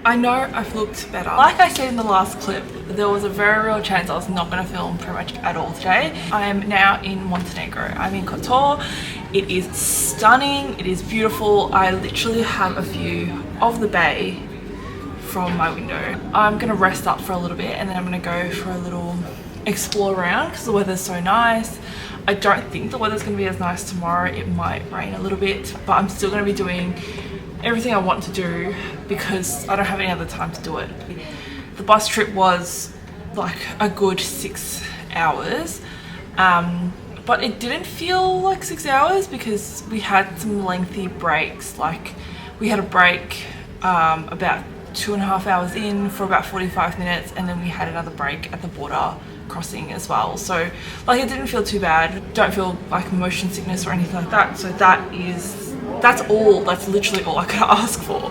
I know I've looked better. Like I said in the last clip, there was a very real chance I was not going to film pretty much at all today. I am now in Montenegro. I'm in Kotor. It is stunning. It is beautiful. I literally have a view of the bay from my window. I'm going to rest up for a little bit and then I'm going to go for a little explore around because the weather's so nice. I don't think the weather's going to be as nice tomorrow. It might rain a little bit, but I'm still going to be doing everything I want to do because I don't have any other time to do it. The bus trip was like a good 6 hours, but it didn't feel like 6 hours because we had some lengthy breaks. Like we had a break about 2.5 hours in for about 45 minutes, and then we had another break at the border crossing as well. So like it didn't feel too bad. Don't feel like motion sickness or anything like that. So that's literally all I could ask for.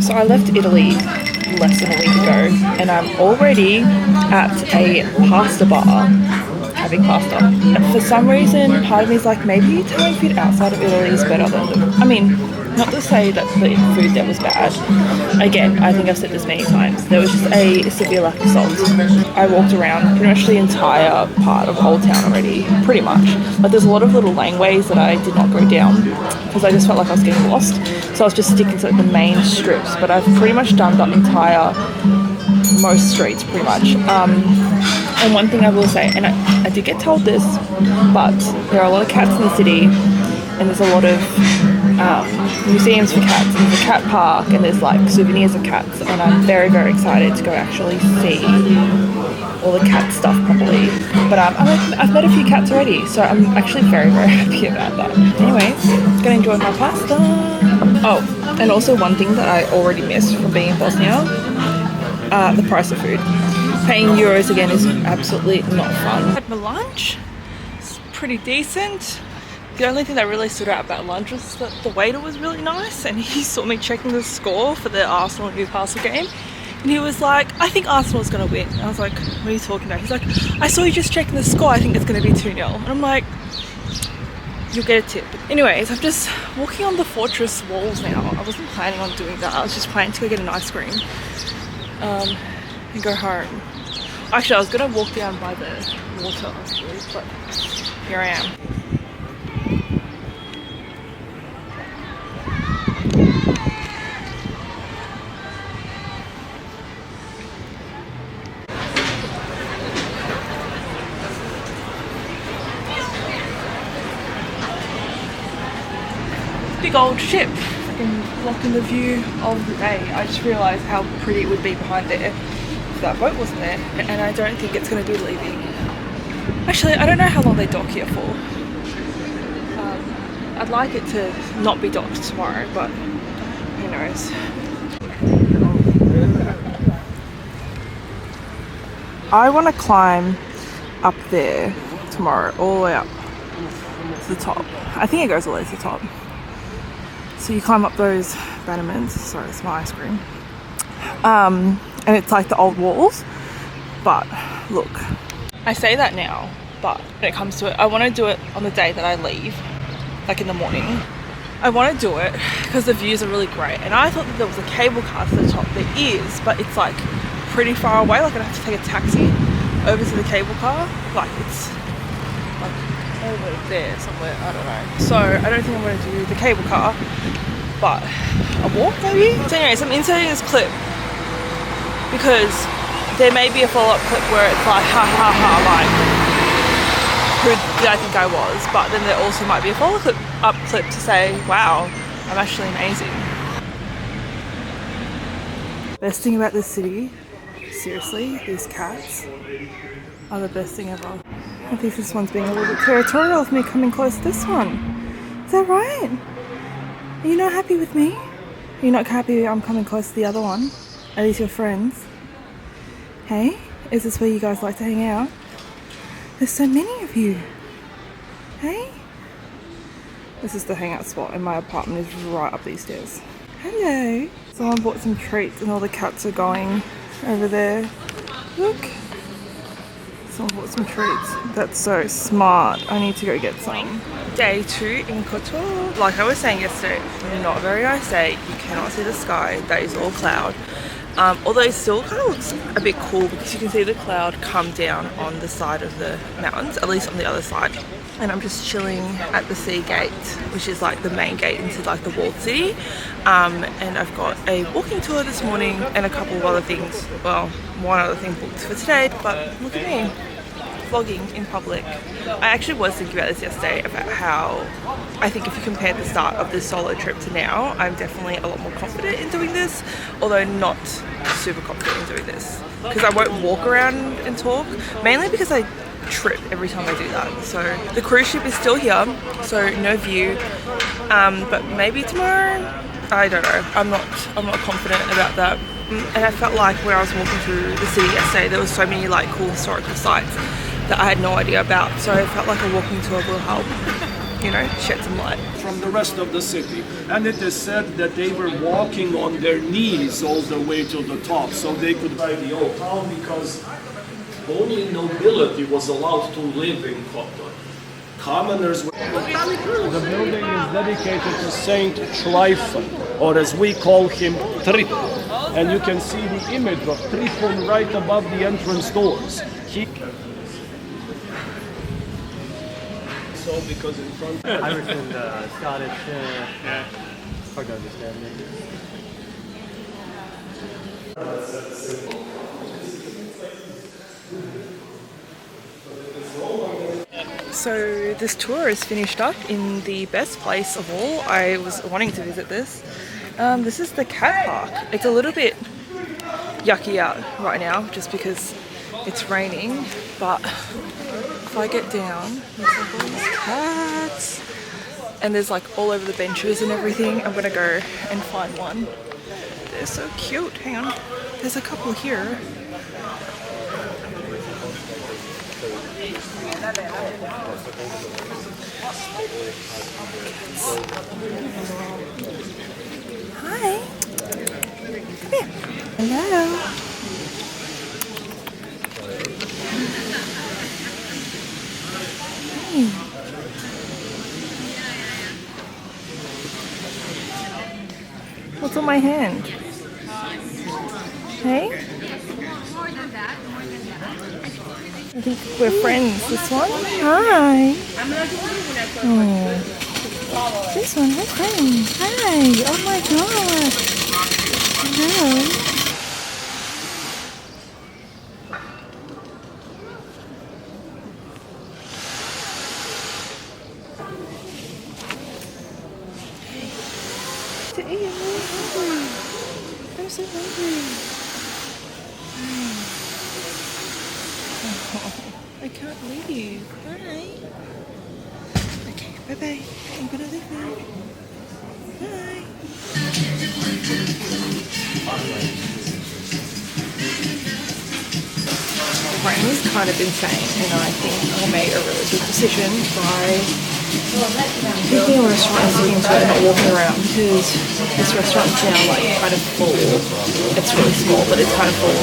So I left Italy less than a week ago and I'm already at a pasta bar having pasta. For some reason, part of me is like, maybe Italian food outside of Italy is better than I mean, not to say that the food there was bad. Again, I think I've said this many times. There was just a severe lack of salt. I walked around pretty much the entire part of Old Town already, pretty much. But there's a lot of little laneways that I did not go down because I just felt like I was getting lost. So I was just sticking to like the main strips. But I've pretty much done the entire, most streets pretty much. And one thing I will say, and I did get told this, but there are a lot of cats in the city and there's a lot of museums for cats, and there's a cat park and there's like souvenirs of cats, and I'm very, very excited to go actually see all the cat stuff properly. But I've met a few cats already, so I'm actually very, very happy about that. Anyways, gonna enjoy my pasta. Oh, and also one thing that I already missed from being in Bosnia, the price of food. Paying euros again is absolutely not fun. I had my lunch. It's pretty decent. The only thing that really stood out about lunch was that the waiter was really nice and he saw me checking the score for the Arsenal-Newcastle game and he was like, I think Arsenal's going to win. And I was like, what are you talking about? He's like, I saw you just checking the score, I think it's going to be 2-0. And I'm like, you'll get a tip. Anyways, I'm just walking on the fortress walls now. I wasn't planning on doing that. I was just planning to go get an ice cream and go home. Actually, I was going to walk down by the water afterwards, but here I am. Big old ship, freaking blocking the view of the bay. I just realised how pretty it would be behind there if that boat wasn't there, and I don't think it's going to be leaving. Actually, I don't know how long they dock here for. I'd like it to not be docked tomorrow, but who knows. I want to climb up there tomorrow, all the way up to the top. I think it goes all the way to the top. So you climb up those battlements. Sorry, it's my ice cream. And it's like the old walls. But look, I say that now, but when it comes to it, I want to do it on the day that I leave, like in the morning. I want to do it because the views are really great. And I thought that there was a cable car to the top. There is, but it's like pretty far away. Like I'd have to take a taxi over to the cable car. Like it's like over there somewhere, I don't know. So I don't think I'm going to do the cable car, but a walk maybe? So anyways, I'm inserting this clip because there may be a follow-up clip where it's like, ha ha ha, like, who did I think I was? But then there also might be a follow-up clip to say, wow, I'm actually amazing. Best thing about this city, seriously, these cats are the best thing ever. I think this one's being a little bit territorial of me coming close to this one. Is that right? Are you not happy with me? Are you not happy I'm coming close to the other one? Are these your friends? Hey, is this where you guys like to hang out? There's so many of you. Hey? This is the hangout spot and my apartment is right up these stairs. Hello! Someone bought some treats and all the cats are going over there. Look! Someone bought some treats. That's so smart. I need to go get some. Day 2 in Kotor. Like I was saying yesterday, not a very nice day. You cannot see the sky. That is all cloud. Although it still kind of looks a bit cool because you can see the cloud come down on the side of the mountains, at least on the other side. And I'm just chilling at the sea gate, which is like the main gate into like the walled city. And I've got a walking tour this morning and a couple of other things. Well, one other thing booked for today, but look at me, vlogging in public. I actually was thinking about this yesterday about how I think if you compare the start of this solo trip to now, I'm definitely a lot more confident in doing this, although not super confident in doing this because I won't walk around and talk, mainly because I trip every time I do that. So the cruise ship is still here, so no view, but maybe tomorrow, I don't know. I'm not confident about that. And I felt like when I was walking through the city yesterday, there was so many like cool historical sites that I had no idea about, so I felt like a walking tour will help, you know, shed some light. From the rest of the city. And it is said that they were walking on their knees all the way to the top so they could buy the old town because only nobility was allowed to live in Kotor. Commoners were... The building is dedicated to Saint Tryphon, or as we call him, Trip. And you can see the image of Tryphon right above the entrance doors. So because in front... Irish and Scottish, hard to understand maybe. So this tour is finished up in the best place of all. I was wanting to visit this. This is the cat park. It's a little bit yucky out right now just because it's raining, but if I get down, there's like all these cats and there's like all over the benches and everything. I'm gonna go and find one. They're so cute. Hang on, there's a couple here. Hi. Come here. Hello. Hey. What's on my hand? Hey? I think we're friends. This one? Hi. Oh. This one, we're friends. Hi. Oh my god. Hello. To eat, I'm really hungry. I'm so hungry. I can't leave. Bye. Okay, bye-bye. I'm gonna leave now. Bye. The rain is kind of insane, and I think I made a really good decision by picking a restaurant and sticking to it and not walking around, because this restaurant's now like kind of full. It's really small, but it's kind of full.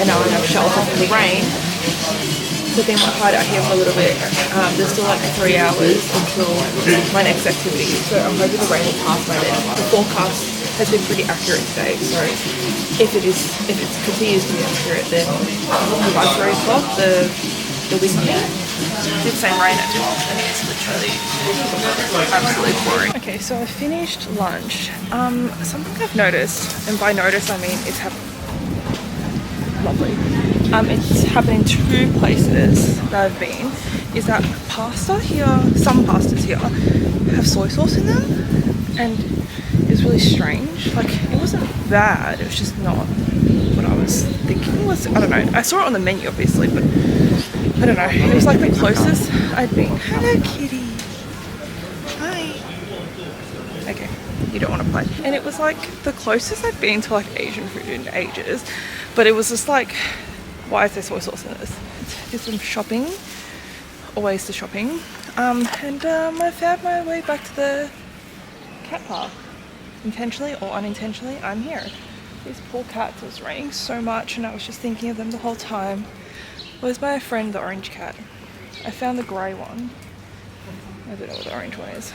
And now I have shelter from the rain. So then we'll hide out here for a little bit. There's still like 3 hours until my next activity, so I'm hoping the rain will pass by then. The forecast has been pretty accurate today, so if it continues to be accurate, then by 3 o'clock the wind did say rain at 12, and it's literally absolutely pouring. Okay, so I finished lunch. Something I've noticed, and by notice I mean it's lovely. It's happened in 2 places that I've been, is that pasta here, some pastas here, have soy sauce in them, and it's really strange. Like, it wasn't bad, it was just not what I was thinking it was. I don't know, I saw it on the menu obviously, but I don't know, it was like the closest I'd been. Hello kitty. Hi. Okay, you don't want to play. And it was like the closest I'd been to like Asian food in ages, but it was just like, why is there soy sauce in this? Did some shopping, always the shopping. I found my way back to the cat park. Intentionally or unintentionally, I'm here. These poor cats, it was raining so much and I was just thinking of them the whole time. Where's my friend, the orange cat? I found the grey one. I don't know what the orange one is.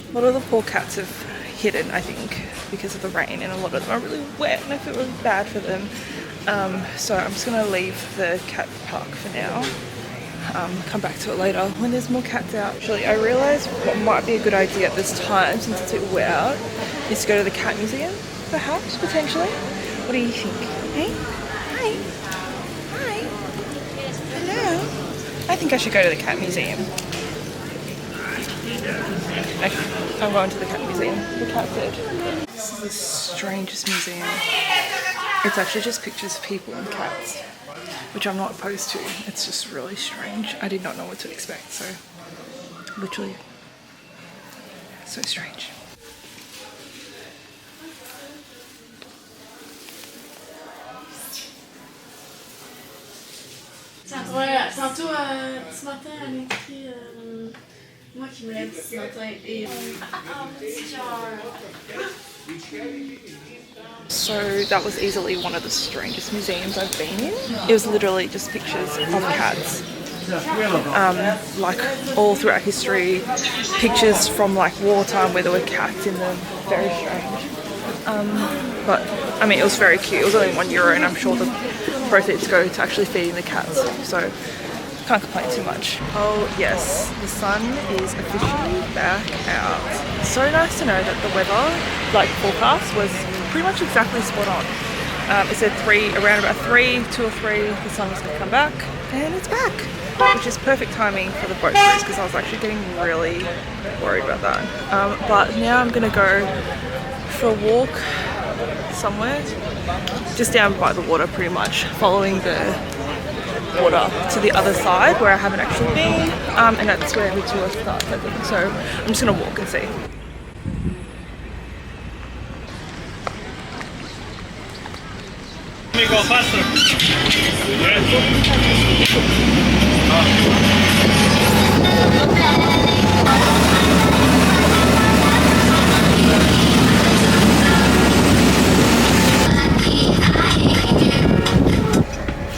A lot of the poor cats have hidden, I think, because of the rain, and a lot of them are really wet and I feel really bad for them. So I'm just going to leave the cat park for now. Come back to it later when there's more cats out. Actually, I realised what might be a good idea at this time, since it's a bit wet out, is to go to the cat museum, perhaps, potentially. What do you think? Hey? Hi. Hi. Hello. I think I should go to the cat museum. Okay, I'm going to the cat museum. The cat said. This is the strangest museum. It's actually just pictures of people and cats, which I'm not opposed to. It's just really strange. I did not know what to expect, so literally so strange. Ouais, tantôt, ce matin, elle m'a écrit moi qui me lève ce matin et So that was easily one of the strangest museums I've been in. It was literally just pictures of cats. Like all throughout history, pictures from like wartime where there were cats in them. Very strange. But I mean, it was very cute. It was only €1 and I'm sure the proceeds go to actually feeding the cats. So can't complain too much. Oh yes, the sun is officially back out. So nice to know that the weather, like forecast, was pretty much exactly spot on. It said around about 2 or 3, the sun was going to come back, and it's back, which is perfect timing for the boat cruise because I was actually getting really worried about that. But now I'm going to go for a walk somewhere, just down by the water pretty much, following the water to the other side where I haven't actually been, and that's where the tour starts, I think. So I'm just going to walk and see. Let me go faster.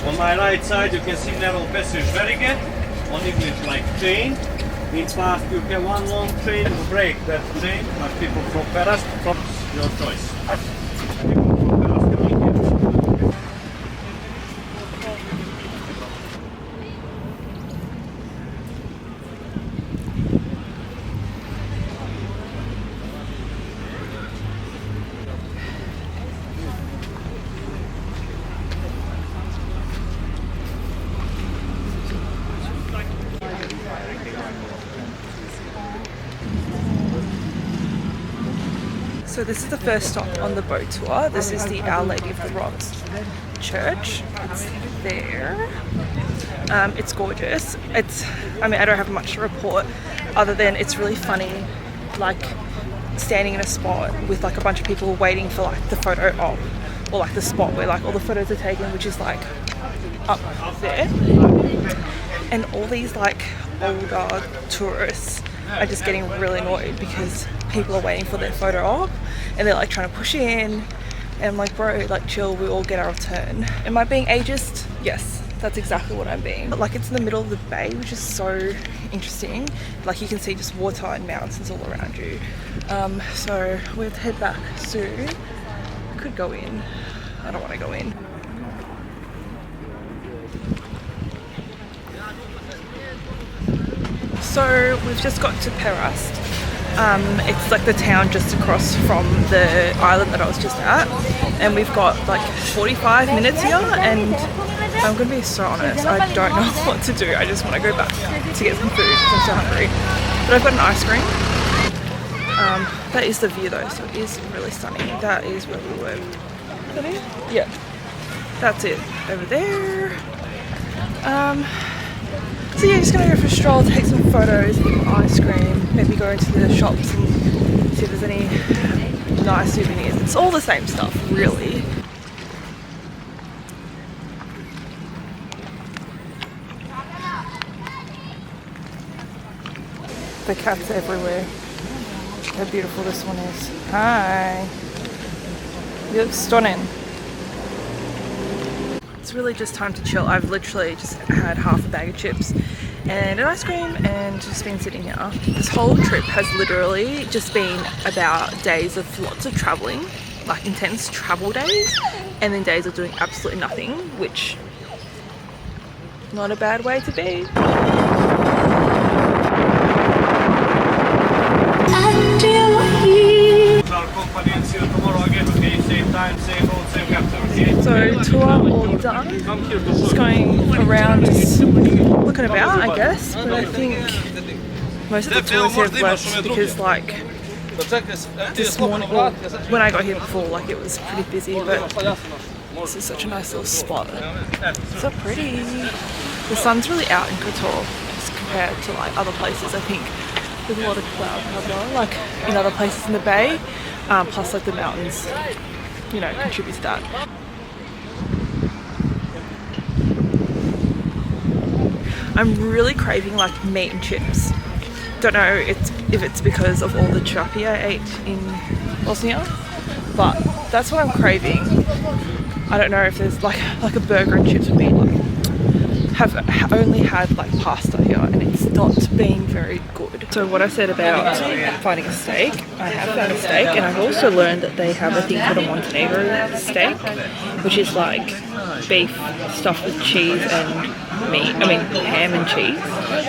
On my right side you can see narrow passage very good. On English like train. Means fast you can one long train to break that train, but people from Paris, from your choice. So this is the first stop on the boat tour. This is the Our Lady of the Rocks church. It's there. It's gorgeous. I mean, I don't have much to report other than it's really funny, like standing in a spot with like a bunch of people waiting for like the photo op, or like the spot where like all the photos are taken, which is like up there. And all these like older tourists are just getting really annoyed because people are waiting for their photo op and they're like trying to push in, and I'm like, bro, like chill, we all get our turn. Am I being ageist? Yes, that's exactly what I'm being. But like it's in the middle of the bay, which is so interesting. Like you can see just water and mountains all around you. So we'll head back soon. I could go in. I don't want to go in. So we've just got to Perast. It's like the town just across from the island that I was just at, and we've got like 45 minutes here, and I'm gonna be so honest, I don't know what to do. I just want to go back to get some food because I'm so hungry. But I've got an ice cream. That is the view though, so it is really stunning. That is where we were. Is that it? Yeah, that's it over there. So yeah, just gonna go for a stroll, take some photos, eat some ice cream, maybe go into the shops and see see if there's any nice souvenirs. It's all the same stuff, really. The cats everywhere. How beautiful this one is. Hi. You look stunning. It's really just time to chill. I've literally just had half a bag of chips and an ice cream and just been sitting here. This whole trip has literally just been about days of lots of traveling, like intense travel days, and then days of doing absolutely nothing, which not a bad way to be. So tour all done. Just going around, just looking about, I guess. But I think most of the tours have left because, like, this morning, well, when I got here before, like, it was pretty busy. But this is such a nice little spot. So pretty. The sun's really out in Qatar as compared to like other places. I think there's a lot of cloud cover, like in other places in the bay. Plus, like the mountains, you know, contribute to that. I'm really craving like meat and chips. Don't know if it's because of all the chirapi I ate in Bosnia, but that's what I'm craving. I don't know if there's like a burger and chips would be like. Have only had like pasta here and it's not been very good. So what I said about finding a steak, I have found a steak, and I've also learned that they have a thing called a Montenegro steak, which is like beef stuffed with cheese and meat, ham and cheese.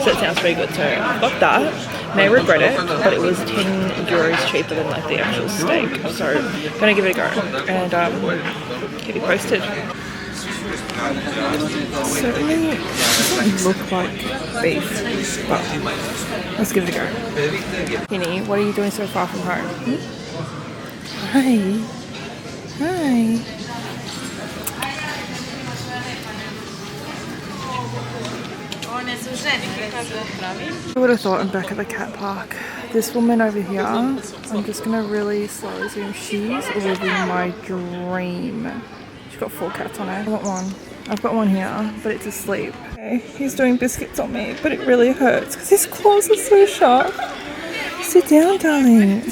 So it sounds pretty good. So I've got that. May regret it, but it was 10 euros cheaper than like the actual steak. So I'm gonna give it a go and keep you posted. Certainly doesn't look like beef, but let's give it a go. Penny, what are you doing so far from home? Hi. Hi. I would have thought I'm back at the cat park. This woman over here, I'm just going to really slowly zoom. She's living my dream. She's got 4 cats on her. I want one. I've got one here, but it's asleep. Okay, he's doing biscuits on me, but it really hurts because his claws are so sharp. Sit down, darling.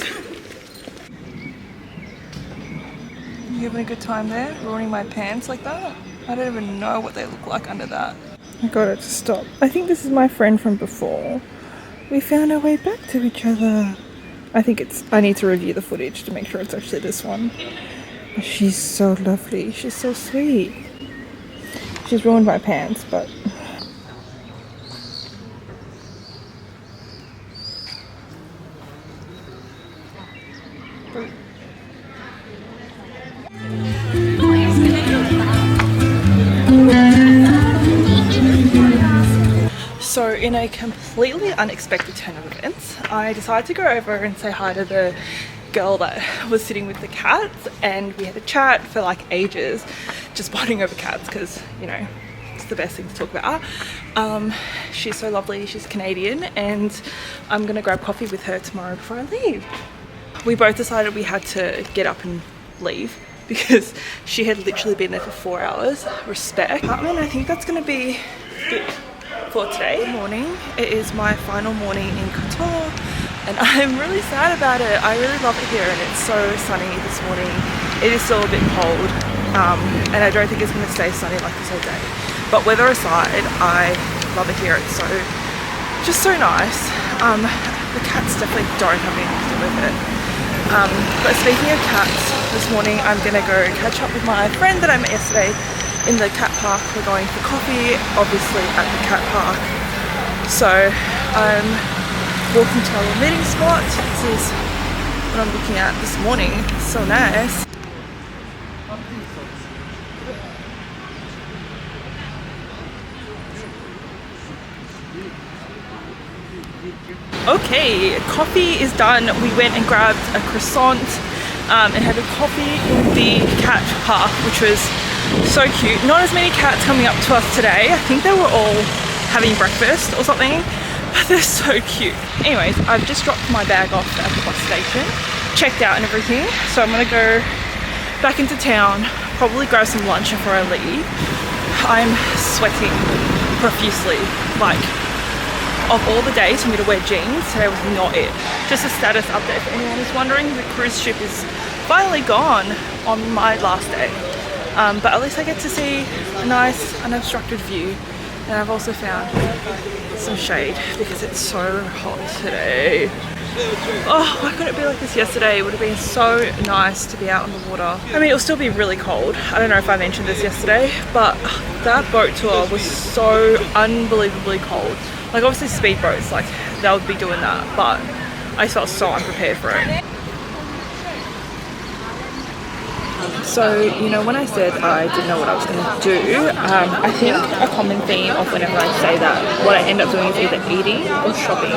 You having a good time there? Ruining my pants like that? I don't even know what they look like under that. I got it to stop. I think this is my friend from before. We found our way back to each other. I need to review the footage to make sure it's actually this one. She's so lovely. She's so sweet. She's ruined my pants, but... So in a completely unexpected turn of events, I decided to go over and say hi to the girl that was sitting with the cats, and we had a chat for like ages, just bonding over cats because, you know, it's the best thing to talk about. She's so lovely. She's Canadian, and I'm gonna grab coffee with her tomorrow before I leave. We both decided we had to get up and leave because she had literally been there for 4 hours. Respect. I think that's gonna be it for today morning. It is my final morning in Qatar, and I'm really sad about it. I really love it here, and it's so sunny this morning. It is still a bit cold, and I don't think it's going to stay sunny like this all day. But weather aside, I love it here. It's just so nice. The cats definitely don't have anything to do with it. But speaking of cats, this morning I'm going to go catch up with my friend that I met yesterday in the cat park. We're going for coffee, obviously at the cat park. So I'm walking to our meeting spot. This is what I'm looking at this morning. It's so nice. Okay, coffee is done. We went and grabbed a croissant and had a coffee in the cat park, which was so cute. Not as many cats coming up to us today. I think they were all having breakfast or something, but they're so cute. Anyways, I've just dropped my bag off at the bus station checked out and everything, so I'm gonna go back into town, probably grab some lunch before I leave. I'm sweating profusely. Like, of all the days for me to wear jeans, today was not it. Just a status update for anyone who's wondering, the cruise ship is finally gone on my last day. But at least I get to see a nice unobstructed view, and I've also found some shade because it's so hot today. Oh, why couldn't it be like this yesterday? It would have been so nice to be out on the water. I mean, it'll still be really cold. I don't know if I mentioned this yesterday, but that boat tour was so unbelievably cold. Like, obviously speedboats, like, they would be doing that, but I felt so unprepared for it. So, you know, when I said I didn't know what I was going to do, I think a common theme of whenever I say that, what I end up doing is either eating or shopping.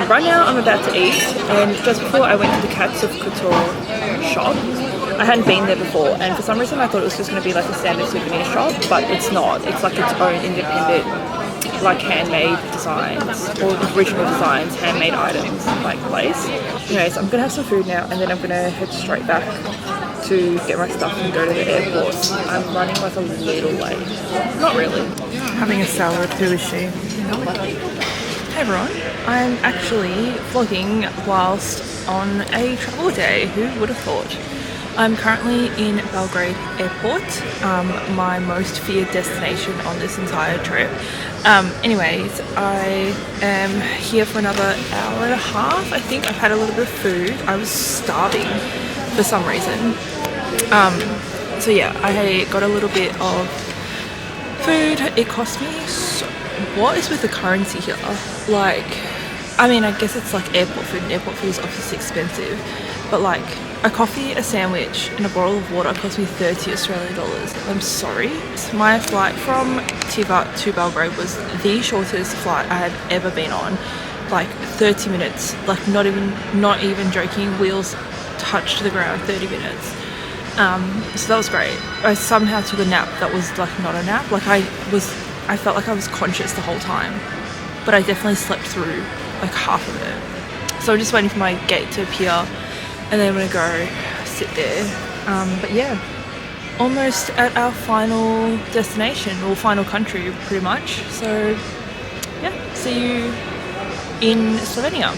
Right now I'm about to eat, and just before I went to the Cats of Couture shop, I hadn't been there before, and for some reason I thought it was just going to be like a standard souvenir shop, but it's not. It's like its own independent, like handmade designs, or original designs, handmade items, like place. Anyways, I'm gonna have some food now, and then I'm gonna head straight back to get my stuff and go to the airport. I'm running like a little late. Not really. Having a salad, who is she? Hey everyone, I'm actually vlogging whilst on a travel day. Who would have thought? I'm currently in Belgrade Airport, my most feared destination on this entire trip. Anyways, I am here for another hour and a half. I think I've had a little bit of food. I was starving for some reason. So yeah, I got a little bit of food. It cost me so... What is with the currency here? Like, I mean, I guess it's like airport food, and airport food is obviously expensive, but like a coffee, a sandwich, and a bottle of water cost me 30 Australian dollars. I'm sorry. My flight from Tivat to Belgrade was the shortest flight I had ever been on. Like 30 minutes, like not even joking, wheels touched the ground, 30 minutes. So that was great. I somehow took a nap that was like not a nap. Like I felt like I was conscious the whole time, but I definitely slept through like half of it. So I'm just waiting for my gate to appear, and then I'm gonna go sit there. But yeah, almost at our final destination, or final country pretty much. So yeah, see you in Slovenia.